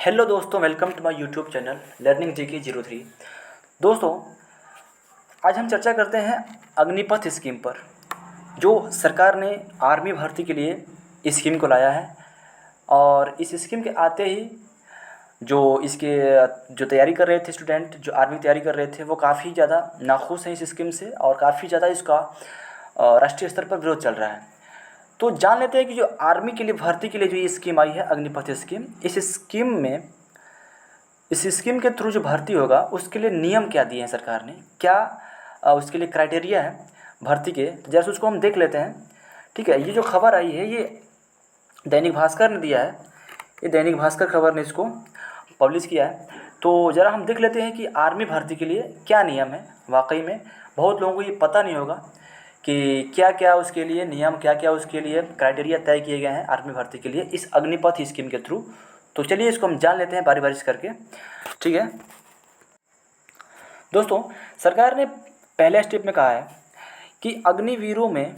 Hello दोस्तों, welcome to my YouTube channel learning GK 03। दोस्तों, आज हम चर्चा करते हैं अग्निपथ स्कीम पर, जो सरकार ने आर्मी भर्ती के लिए इस स्कीम को लाया है। और इस स्कीम के आते ही जो इसके जो तैयारी कर रहे थे स्टूडेंट, जो आर्मी की तैयारी कर रहे थे, वो काफ़ी ज़्यादा नाखुश हैं इस स्कीम से और काफ़ी ज़्यादा इसका राष्ट्रीय स्तर पर विरोध चल रहा है। तो जान लेते हैं कि जो आर्मी के लिए भर्ती के लिए जो ये स्कीम आई है अग्निपथ स्कीम, इस स्कीम के थ्रू जो भर्ती होगा उसके लिए नियम क्या दिए हैं सरकार ने, क्या उसके लिए क्राइटेरिया है भर्ती के, तो जैसे उसको हम देख लेते हैं। ठीक है, ये जो खबर आई है ये दैनिक भास्कर ने दिया है, ये दैनिक भास्कर खबर ने इसको पब्लिश किया है। तो ज़रा हम देख लेते हैं कि आर्मी भर्ती के लिए क्या नियम है। वाकई में बहुत लोगों को ये पता नहीं होगा कि क्या क्या उसके लिए नियम, क्या क्या उसके लिए क्राइटेरिया तय किए गए हैं आर्मी भर्ती के लिए इस अग्निपथ स्कीम के थ्रू। तो चलिए इसको हम जान लेते हैं बारी बारी से करके। ठीक है दोस्तों, सरकार ने पहले स्टेप में कहा है कि अग्निवीरों में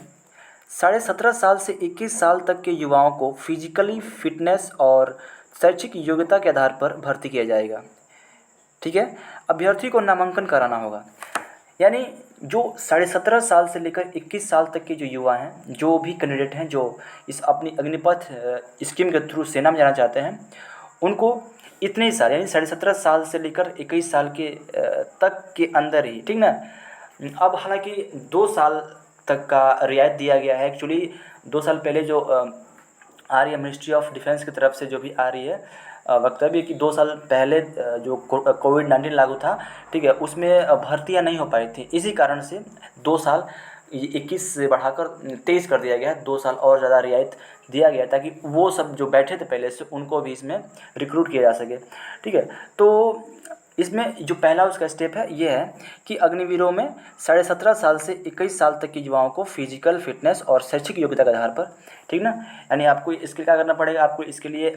17.5 साल से 21 साल तक के युवाओं को फिजिकली फिटनेस और शैक्षिक योग्यता के आधार पर भर्ती किया जाएगा। ठीक है, अभ्यर्थी को नामांकन कराना होगा। यानी जो 17.5 साल से लेकर 21 साल तक के जो युवा हैं, जो भी कैंडिडेट हैं जो इस अपनी अग्निपथ स्कीम के थ्रू सेना में जाना चाहते हैं, उनको इतने ही साल यानी 17.5 साल से लेकर 21 साल के तक के अंदर ही, ठीक ना। अब हालांकि 2 साल तक का रियायत दिया गया है। एक्चुअली 2 साल पहले जो आ रही है मिनिस्ट्री ऑफ डिफेंस की तरफ से जो भी आ रही है वक्तव्य कि 2 साल पहले जो कोविड-19 लागू था, ठीक है, उसमें भर्तियां नहीं हो पाई थी। इसी कारण से 2 साल 21 से बढ़ाकर 23 कर दिया गया है। 2 साल और ज़्यादा रियायत दिया गया ताकि वो सब जो बैठे थे पहले से उनको भी इसमें रिक्रूट किया जा सके। ठीक है, तो इसमें जो पहला उसका स्टेप है ये है कि अग्निवीरों में 17.5 साल से 21 साल तक के युवाओं को फिजिकल फिटनेस और शैक्षिक योग्यता के आधार पर, ठीक ना, यानी आपको इसके क्या करना पड़ेगा, आपको इसके लिए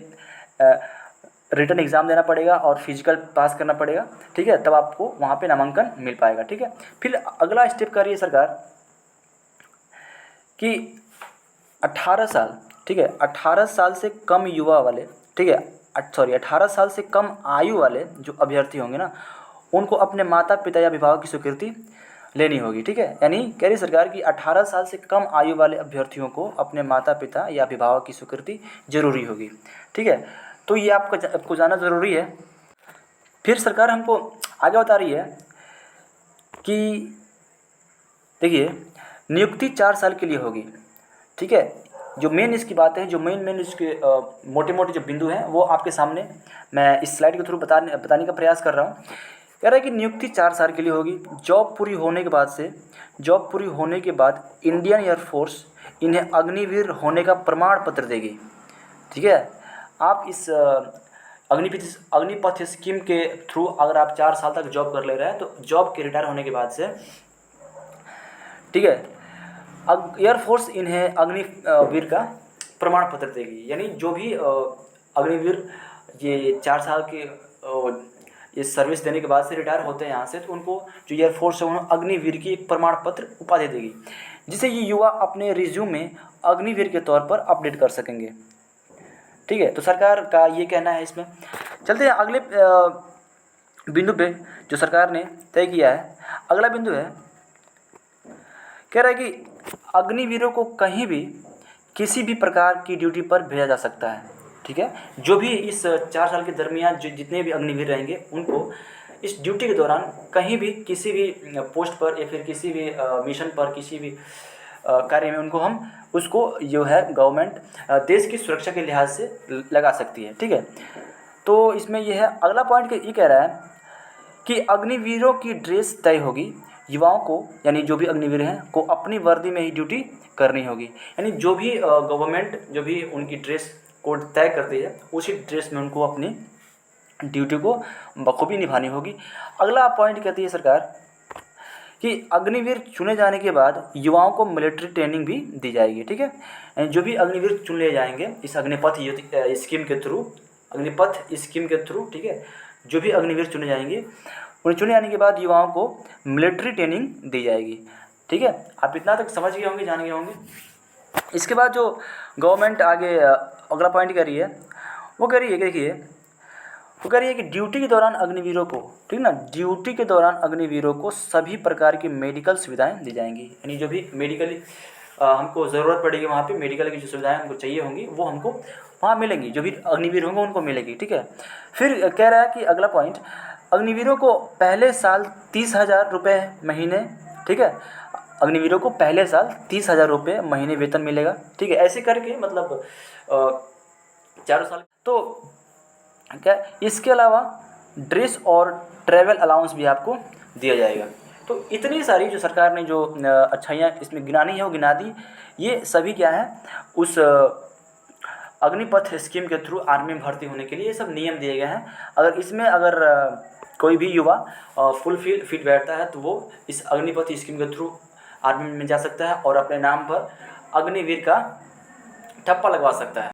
रिटन एग्ज़ाम देना पड़ेगा और फिजिकल पास करना पड़ेगा। ठीक है, तब आपको वहाँ पे नामांकन मिल पाएगा। ठीक है, फिर अगला स्टेप कर रही है सरकार कि 18 साल, ठीक है, 18 साल से कम युवा वाले, ठीक है, 18 साल से कम आयु वाले जो अभ्यर्थी होंगे ना, उनको अपने माता पिता या अभिभावक की स्वीकृति लेनी होगी। ठीक है, यानी कह रही सरकार कि 18 साल से कम आयु वाले अभ्यर्थियों को अपने माता पिता या अभिभावक की स्वीकृति जरूरी होगी। ठीक है, तो ये आपको जानना ज़रूरी है। फिर सरकार हमको आगे बता रही है कि देखिए, नियुक्ति 4 साल के लिए होगी। ठीक है, जो मेन इसकी बात है, जो मेन इसके मोटे मोटे जो बिंदु हैं वो आपके सामने मैं इस स्लाइड के थ्रू बताने का प्रयास कर रहा हूँ। कह रहा है कि नियुक्ति 4 साल के लिए होगी। जॉब पूरी होने के बाद इंडियन एयरफोर्स इन्हें अग्निवीर होने का प्रमाण पत्र देगी। ठीक है, आप इस अग्निपथ स्कीम के थ्रू अगर आप 4 साल तक जॉब कर ले रहे हैं तो जॉब के रिटायर होने के बाद से, ठीक है, एयरफोर्स इन्हें अग्निवीर का प्रमाण पत्र देगी। यानी जो भी अग्निवीर ये 4 साल के ये सर्विस देने के बाद से रिटायर होते हैं यहाँ से, तो उनको जो एयरफोर्स है उन्हें अग्निवीर की एक प्रमाण पत्र उपाधि देगी, जिसे ये युवा अपने रिज्यूम में अग्निवीर के तौर पर अपडेट कर सकेंगे। ठीक है, तो सरकार का ये कहना है। इसमें चलते हैं अगले बिंदु पे जो सरकार ने तय किया है। अगला बिंदु है, कह रहा है कि अग्निवीरों को कहीं भी किसी भी प्रकार की ड्यूटी पर भेजा जा सकता है। ठीक है, जो भी इस 4 साल के दरमियान जितने भी अग्निवीर रहेंगे उनको इस ड्यूटी के दौरान कहीं भी किसी भी पोस्ट पर या फिर किसी भी मिशन पर, किसी भी कार्य में उसको जो है गवर्नमेंट देश की सुरक्षा के लिहाज से लगा सकती है। ठीक है, तो इसमें यह है। अगला पॉइंट ये कह रहा है कि अग्निवीरों की ड्रेस तय होगी। युवाओं को, यानी जो भी अग्निवीर हैं, को अपनी वर्दी में ही ड्यूटी करनी होगी। यानी जो भी गवर्नमेंट जो भी उनकी ड्रेस कोड तय करती है उसी ड्रेस में उनको अपनी ड्यूटी को बखूबी निभानी होगी। अगला पॉइंट कहती है सरकार कि अग्निवीर चुने जाने के बाद युवाओं को मिलिट्री ट्रेनिंग भी दी जाएगी। ठीक है, यानी जो भी अग्निवीर चुन लिए जाएंगे इस अग्निपथ स्कीम के थ्रू, ठीक है, जो भी अग्निवीर चुने जाएंगे उन्हें चुने जाने के बाद युवाओं को मिलिट्री ट्रेनिंग दी जाएगी। ठीक है, आप इतना तक समझ गए होंगे, जान गए होंगे। इसके बाद जो गवर्नमेंट आगे अगला पॉइंट कह रही है वो कह रही है कि देखिए, वो कह रही है कि ड्यूटी के दौरान अग्निवीरों को, ठीक ना, ड्यूटी के दौरान अग्निवीरों को सभी प्रकार की मेडिकल सुविधाएं दी जाएंगी, यानी जो भी मेडिकली हमको ज़रूरत पड़ेगी वहाँ पे मेडिकल की जो सुविधाएं हमको चाहिए होंगी वो हमको वहाँ मिलेंगी, जो भी अग्निवीर होंगे उनको मिलेगी, ठीक है। फिर कह रहा है कि अगला पॉइंट, अग्निवीरों को पहले साल 30,000 रुपये महीने, ठीक है, अग्निवीरों को पहले साल 30,000 रुपये महीने वेतन मिलेगा, ठीक है। ऐसे करके मतलब 4 साल। तो क्या इसके अलावा ड्रेस और ट्रैवल अलाउंस भी आपको दिया जाएगा। तो इतनी सारी जो सरकार ने जो अच्छाइयाँ इसमें गिनानी है वो गिना दी। ये सभी क्या है, उस अग्निपथ स्कीम के थ्रू आर्मी में भर्ती होने के लिए ये सब नियम दिए गए हैं। अगर इसमें अगर कोई भी युवा फुल फिट बैठता है तो वो इस अग्निपथ स्कीम के थ्रू आर्मी में जा सकता है और अपने नाम पर अग्निवीर का ठप्पा लगवा सकता है।